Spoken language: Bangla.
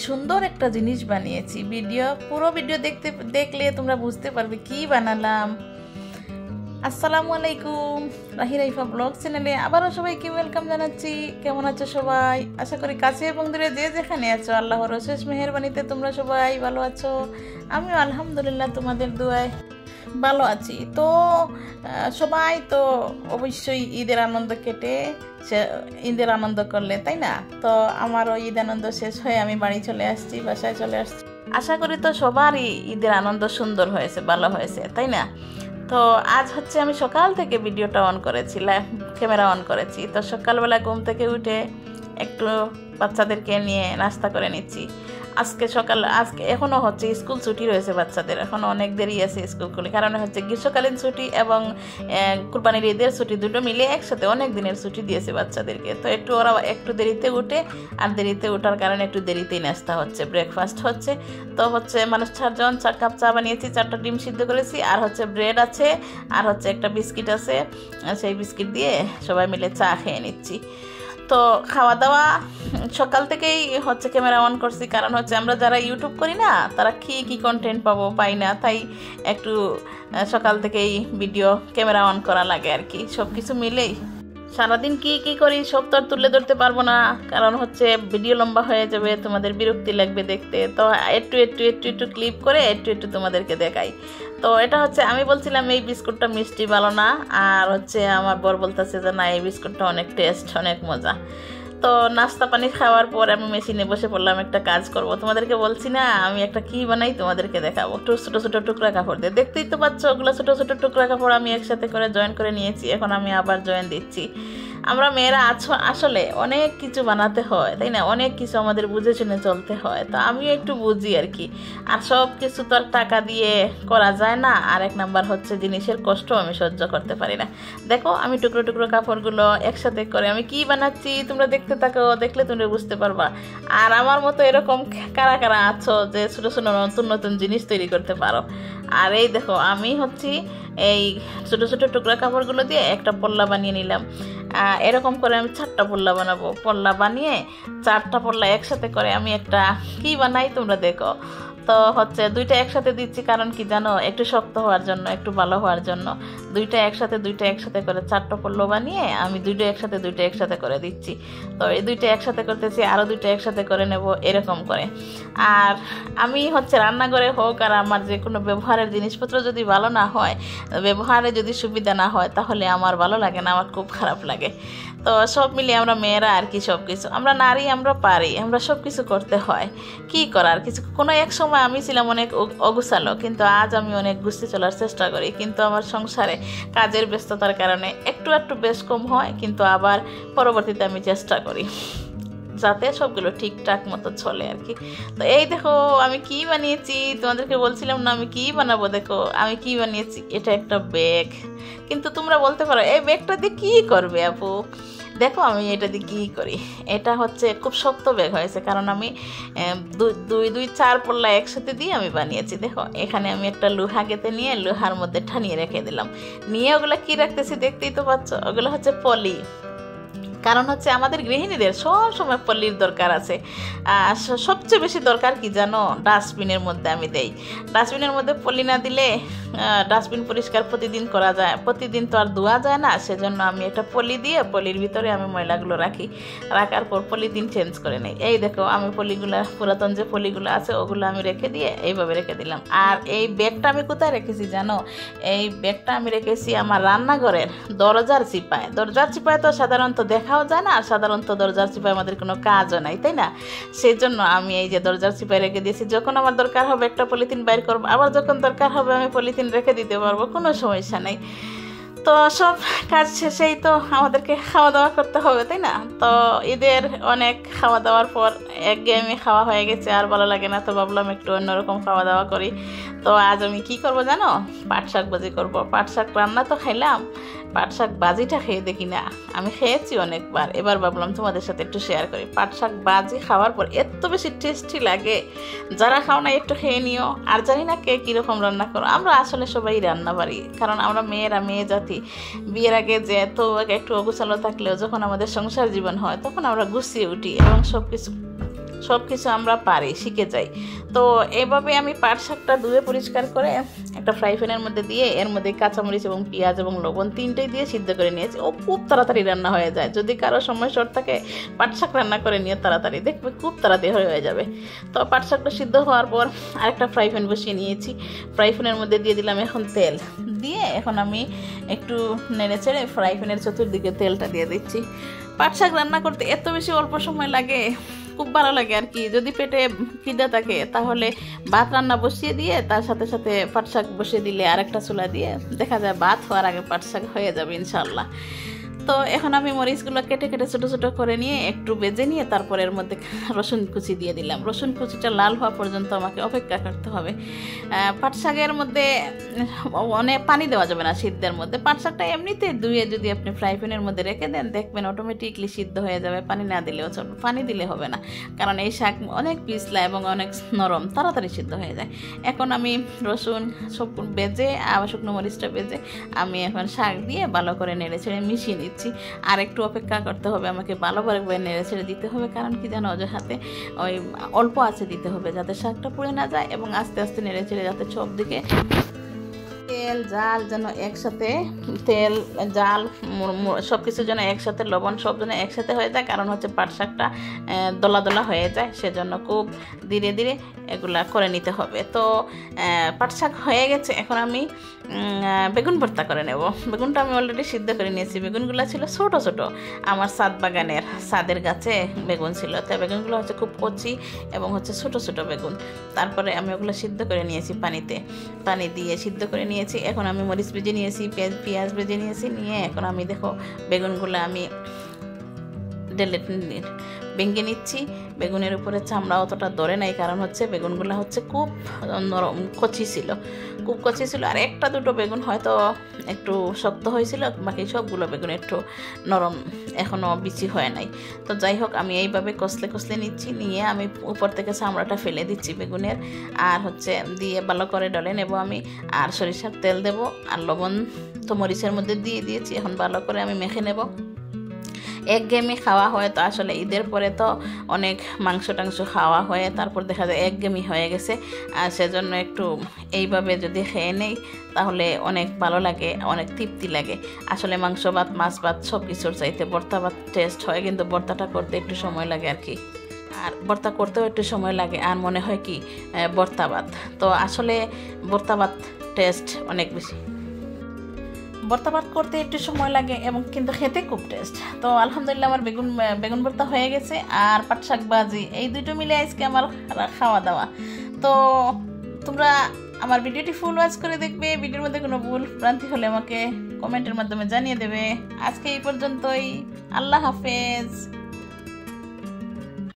সুন্দর একটা জিনিস বানিয়েছি। পুরো ভিডিও দেখলে তোমরা বুঝতে পারবে কি বানালাম। আসসালামু আলাইকুম, রাহি রাইফা ব্লগ চ্যানেলে আবারও সবাইকে ওয়েলকাম জানাচ্ছি। কেমন আছো সবাই? আশা করি কাছে এবং দূরে যে যেখানে আছো আল্লাহর অশেষ মেহেরবানিতে তোমরা সবাই ভালো আছো। আমিও আলহামদুলিল্লাহ তোমাদের দোয়ায় ভালো আছি। তো সবাই তো অবশ্যই ঈদের আনন্দ কেটে ঈদের আনন্দ করলে, তাই না? তো আমারও ঈদ আনন্দ শেষ হয়ে আমি বাড়ি চলে আসছি, বাসায় চলে আসছি। আশা করি তো সবারই ঈদের আনন্দ সুন্দর হয়েছে, ভালো হয়েছে, তাই না? তো আজ হচ্ছে আমি সকাল থেকে ভিডিওটা অন করেছি, ক্যামেরা অন করেছি। তো সকালবেলা ঘুম থেকে উঠে একটু বাচ্চাদেরকে নিয়ে নাস্তা করে নিচ্ছি। আজকে এখনও হচ্ছে স্কুল ছুটি রয়েছে বাচ্চাদের, এখনও অনেক দেরি আছে স্কুলগুলি, কারণ হচ্ছে গ্রীষ্মকালীন ছুটি এবং কুরবানির ঈদের ছুটি দুটো মিলে একসাথে অনেক দিনের ছুটি দিয়েছে বাচ্চাদেরকে। তো ওরা একটু দেরিতে উঠে, আর দেরিতে ওঠার কারণে একটু দেরিতেই নাস্তা হচ্ছে, ব্রেকফাস্ট হচ্ছে। তো হচ্ছে মানুষ 4 জন 4 কাপ চা বানিয়েছি, 4টা ডিম সিদ্ধ করেছি, আর হচ্ছে ব্রেড আছে, আর হচ্ছে একটা বিস্কিট আছে। সেই বিস্কিট দিয়ে সবাই মিলে চা খেয়ে নিচ্ছি। তো খাওয়া দাওয়া সকাল থেকেই হচ্ছে ক্যামেরা অন করছি, কারণ হচ্ছে আমরা যারা ইউটিউব করি না তারা কি কন্টেন্ট পাই না, তাই একটু সকাল থেকেই ভিডিও ক্যামেরা অন করা লাগে আর কি। সব কিছু মিলেই সারাদিন কি করি সব তো আর তুলে ধরতে পারবো না, কারণ হচ্ছে ভিডিও লম্বা হয়ে যাবে, তোমাদের বিরক্তি লাগবে দেখতে। তো একটু ক্লিপ করে একটু তোমাদেরকে দেখাই। তো এটা হচ্ছে আমি বলছিলাম এই বিস্কুটটা মিষ্টি ভালো না, আর হচ্ছে আমার বর বলতেছে যে না এই বিস্কুটটা অনেক টেস্ট, অনেক মজা। তো নাস্তা পানি খাওয়ার পর আমি মেশিনে বসে পড়লাম, একটা কাজ করব। তোমাদেরকে বলছি না আমি একটা কি বানাই তোমাদেরকে দেখাবো। ছোট ছোট টুকরা কাপড় দিয়ে, দেখতেই তো পাচ্ছ ওগুলো ছোট ছোট টুকরা কাপড় আমি একসাথে করে জয়েন করে নিয়েছি। এখন আমি আবার জয়েন দিচ্ছি। আমরা মেয়েরা আসলে অনেক কিছু বানাতে হয়, তাই না? অনেক কিছু আমাদের বুঝে শুনে চলতে হয়। তো আমিও একটু বুঝি আর কি। আর সব কিছু তো আর টাকা দিয়ে করা যায় না। আর এক নাম্বার হচ্ছে জিনিসের কষ্ট আমি সহ্য করতে পারি না। দেখো আমি টুকরো টুকরো কাপড়গুলো একসাথে করে আমি কি বানাচ্ছি, তোমরা দেখতে থাকো, দেখলে তোমরা বুঝতে পারবা। আর আমার মতো এরকম কারা কারা আছো যে ছোট ছোট নতুন জিনিস তৈরি করতে পারো। আর এই দেখো আমি হচ্ছি এই ছোট ছোট টুকরা কাপড়গুলো দিয়ে একটা পল্লা বানিয়ে নিলাম। এরকম করে আমি 4টা পল্লা বানাবো। পল্লা বানিয়ে 4টা পল্লা একসাথে করে আমি একটা কি বানাই তোমরা দেখো। তো হচ্ছে 2টা একসাথে দিচ্ছি, কারণ কি জানো, একটু শক্ত হওয়ার জন্য, একটু ভালো হওয়ার জন্য। 2টা একসাথে করে 4টা পল্লা বানিয়ে আমি 2টা একসাথে করে দিচ্ছি। তো এই 2টা একসাথে করতেছি, আরও 2টা একসাথে করে নেব, এরকম করে। আর আমি হচ্ছে রান্নাঘরে হোক আর আমার যে কোনো ব্যবহারের জিনিসপত্র যদি ভালো না হয়, ব্যবহারে যদি সুবিধা না হয়, তাহলে আমার ভালো লাগে না, আমার খুব খারাপ লাগে। তো সব মিলিয়ে আমরা মেয়েরা আর কি সব কিছু, আমরা নারী, আমরা পারি, আমরা সব কিছু করতে হয়। কি করার কিছু। কোনো এক সময় আমি ছিলাম অনেক অগুছালো, কিন্তু আজ আমি অনেক গুছিয়ে চলার চেষ্টা করি। কিন্তু আমার সংসারে কাজের ব্যস্ততার কারণে একটু বেশ কম হয়, কিন্তু আবার পরবর্তীতে আমি চেষ্টা করি যাতে সবগুলো ঠিকঠাক মতো চলে আর কি। তো এই দেখো আমি কি বানিয়েছি, তোমাদেরকে বলছিলাম না আমি কি বানাবো। দেখো আমি কি বানিয়েছি, এটা একটা ব্যাগ। কিন্তু তোমরা বলতে পারো এই ব্যাগটা দিয়ে কী করবে আপু? দেখো আমি এটা দিয়ে কী করি। এটা হচ্ছে খুব শক্ত ব্যাগ হয়েছে, কারণ আমি 4 পল্লা একসাথে দিয়ে আমি বানিয়েছি। দেখো এখানে আমি একটা লোহা গেঁথে নিয়ে লোহার মধ্যে ঠানিয়ে রেখে দিলাম। নিয়ে ওগুলো কি রাখতেছি দেখতেই তো পাচ্ছ, ওগুলো হচ্ছে পলি। কারণ হচ্ছে আমাদের গৃহিণীদের সব সময় পল্লির দরকার আছে। সবচেয়ে বেশি দরকার কি জানো, ডাস্টবিনের মধ্যে আমি দেই। ডাস্টবিনের মধ্যে পল্লি না দিলে ডাস্টবিন পরিষ্কার প্রতিদিন করা যায়, প্রতিদিন তো আর ধোয়া যায় না। সেজন্য আমি একটা পলি দিয়ে পলির ভিতরে আমি ময়লাগুলো রাখি, রাখার পর পলিথিন চেঞ্জ করে নেই। এই দেখো আমি পলিগুলো, পুরাতন যে পলিগুলো আছে ওগুলো আমি রেখে দিয়ে এইভাবে রেখে দিলাম। আর এই ব্যাগটা আমি কোথায় রেখেছি জানো? এই ব্যাগটা আমি রেখেছি আমার রান্নাঘরের দরজার চিপায়। দরজার চিপায় তো সাধারণত দেখাও যায় না, আর সাধারণত দরজার চিপায় আমাদের কোনো কাজও নাই, তাই না? সেই জন্য আমি এই যে দরজার চিপায় রেখে দিয়েছি। যখন আমার দরকার হবে একটা পলিথিন বাইর করবো, আবার যখন দরকার হবে আমি পলিথিন রেখে দিতে পারবো, কোনো সমস্যা নেই। তো সব কাজ শেষেই তো আমাদেরকে খাওয়া দাওয়া করতে হবে, তাই না? তো ঈদের অনেক খাওয়া দাওয়ার পর একঘেয়েমি খাওয়া হয়ে গেছে, আর ভালো লাগে না। তো ভাবলাম একটু অন্যরকম খাওয়া দাওয়া করি। তো আজ আমি কি করব জানো? পাট শাক ভাজি করব। পাট শাক রান্না তো খাইলাম, পাট শাক ভাজিটা খেয়ে দেখি না। আমি খেয়েছি অনেকবার, এবার ভাবলাম তোমাদের সাথে একটু শেয়ার করি। পাট শাক ভাজি খাওয়ার পর এত বেশি টেস্টি লাগে, যারা খাও না একটু খেয়ে নিও। আর জানি না কে কীরকম রান্না করো, আমরা আসলে সবাই রান্না পারি, কারণ আমরা মেয়েরা, মেয়ে জাতি। বিয়ের আগে যে তো একটু অগোছালো থাকলেও যখন আমাদের সংসার জীবন হয় তখন আমরা গুছিয়ে উঠি এবং সব কিছু সব কিছু আমরা পারি, শিখে যাই। তো এইভাবে আমি পাট শাকটা ধুয়ে পরিষ্কার করে একটা ফ্রাই প্যানের মধ্যে দিয়ে এর মধ্যে কাঁচামরিচ এবং পেঁয়াজ এবং লবণ তিনটেই দিয়ে সিদ্ধ করে নিয়েছি। ও খুব তাড়াতাড়ি রান্না হয়ে যায়। যদি কারো সময় শর্ট থাকে পাট শাক রান্না করে নিয়ে তাড়াতাড়ি দেখবে খুব তাড়াতাড়ি হয়ে যাবে। তো পাট শাকটা সিদ্ধ হওয়ার পর আরেকটা ফ্রাই প্যান বসিয়ে নিয়েছি। ফ্রাই প্যানের মধ্যে দিয়ে দিলাম এখন তেল, দিয়ে এখন আমি একটু নেড়ে চেড়ে ফ্রাই প্যানের চতুর্দিকে তেলটা দিয়ে দিচ্ছি। পাট শাক রান্না করতে এত বেশি অল্প সময় লাগে, খুব ভালো লাগে আর কি। যদি পেটে খিদে থাকে তাহলে ভাত রান্না বসিয়ে দিয়ে তার সাথে সাথে পাট শাক বসিয়ে দিলে আরেকটা চুলা দিয়ে দেখা যায় ভাত হওয়ার আগে পাট শাক হয়ে যাবে ইনশাল্লাহ। তো এখন আমি মরিচগুলো কেটে কেটে ছোটো ছোটো করে নিয়ে একটু ভেজে নিয়ে তারপর এর মধ্যে রসুন কুচি দিয়ে দিলাম। রসুন কুচিটা লাল হওয়া পর্যন্ত আমাকে অপেক্ষা করতে হবে। পাট শাকের মধ্যে অনেক পানি দেওয়া যাবে না সিদ্ধের মধ্যে। পাট শাকটা এমনিতে ধুয়ে যদি আপনি ফ্রাই প্যানের মধ্যে রেখে দেন দেখবেন অটোমেটিকলি সিদ্ধ হয়ে যাবে, পানি না দিলেও চলবে। পানি দিলে হবে না, কারণ এই শাক অনেক পিছলা এবং অনেক নরম, তাড়াতাড়ি সিদ্ধ হয়ে যায়। এখন আমি রসুন সব ভেজে আবার শুকনো মরিচটা ভেজে আমি এখন শাক দিয়ে ভালো করে নেড়ে ছেড়ে মিশিয়ে নিচ্ছি। আর একটু অপেক্ষা করতে হবে আমাকে, ভালোভাবে নেড়ে ছেড়ে দিতে হবে। কারণ কি জানো, অজুহাতে ওই অল্প আছে দিতে হবে যাতে শাকটা পুড়ে না যায়, এবং আস্তে আস্তে নেড়ে ছেড়ে যাতে সব দিকে তেল জাল যেন একসাথে, তেল জাল সব কিছু যেন একসাথে, লবণ সব যেন একসাথে হয়ে যায়। কারণ হচ্ছে পাট শাকটা দলা দলা হয়ে যায়, সেজন্য খুব ধীরে ধীরে এগুলা করে নিতে হবে। তো পাট শাক হয়ে গেছে, এখন আমি বেগুন ভর্তা করে নেব। বেগুনটা আমি অলরেডি সিদ্ধ করে নিয়েছি। বেগুনগুলো ছিল ছোটো ছোটো, আমার ছাদ বাগানের ছাদের গাছে বেগুন ছিল। তো বেগুনগুলো হচ্ছে খুব কচি এবং হচ্ছে ছোটো ছোটো বেগুন। তারপরে আমি ওগুলো সিদ্ধ করে নিয়েছি, পানি দিয়ে সিদ্ধ করে নিয়েছি। এখন আমি মরিচ ভেজে নিয়েছি, পেঁয়াজ ভেজে নিয়েছি, নিয়ে এখন আমি দেখো বেগুনগুলো আমি ভেঙে নিচ্ছি। বেগুনের উপরে চামড়া অতটা ধরে নাই, কারণ হচ্ছে বেগুনগুলো হচ্ছে খুব নরম কচি ছিল, খুব কচি ছিল। আর একটা দুটো বেগুন হয়তো একটু শক্ত হয়েছিল, বাকি সবগুলো বেগুন একটু নরম, এখনও বিচি হয় নাই। তো যাই হোক, আমি এইভাবে কষলে নিচ্ছি, নিয়ে আমি উপর থেকে চামড়াটা ফেলে দিচ্ছি বেগুনের, আর হচ্ছে দিয়ে ভালো করে ডলে নেব আমি। আর সরিষার তেল দেব, আর লবণ তো মরিচের মধ্যে দিয়ে দিয়েছি। এখন ভালো করে আমি মেখে নেব। একঘেয়েমি খাওয়া হয়, তো আসলে ঈদের পরে তো অনেক মাংস টাংস খাওয়া হয়, তারপর দেখা যায় একঘেয়েমি হয়ে গেছে। আর সেজন্য একটু এইভাবে যদি খেয়ে নেই তাহলে অনেক ভালো লাগে, অনেক তৃপ্তি লাগে। আসলে মাংস ভাত, মাছ ভাত সব কিছুর চাইতে ভর্তা ভাত টেস্ট হয়, কিন্তু ভর্তাটা করতে একটু সময় লাগে আর কি। আর ভর্তা করতেও একটু সময় লাগে, আর মনে হয় কি ভর্তা ভাত। তো আসলে ভর্তা ভাত টেস্ট অনেক বেশি। ভর্তা ভাত করতে একটু সময় লাগে এবং কিন্তু খেতে খুব টেস্ট। তো আলহামদুলিল্লাহ আমার বেগুন ভর্তা হয়ে গেছে, আর পাট শাক ভাজি, এই দুটো মিলে আজকে আমার খাওয়া দাওয়া। তো তোমরা আমার ভিডিওটি ফুল ওয়াচ করে দেখবে। ভিডিওর মধ্যে কোনো ভুল ভ্রান্তি হলে আমাকে কমেন্টের মাধ্যমে জানিয়ে দেবে। আজকে এই পর্যন্তই, আল্লাহ হাফেজ।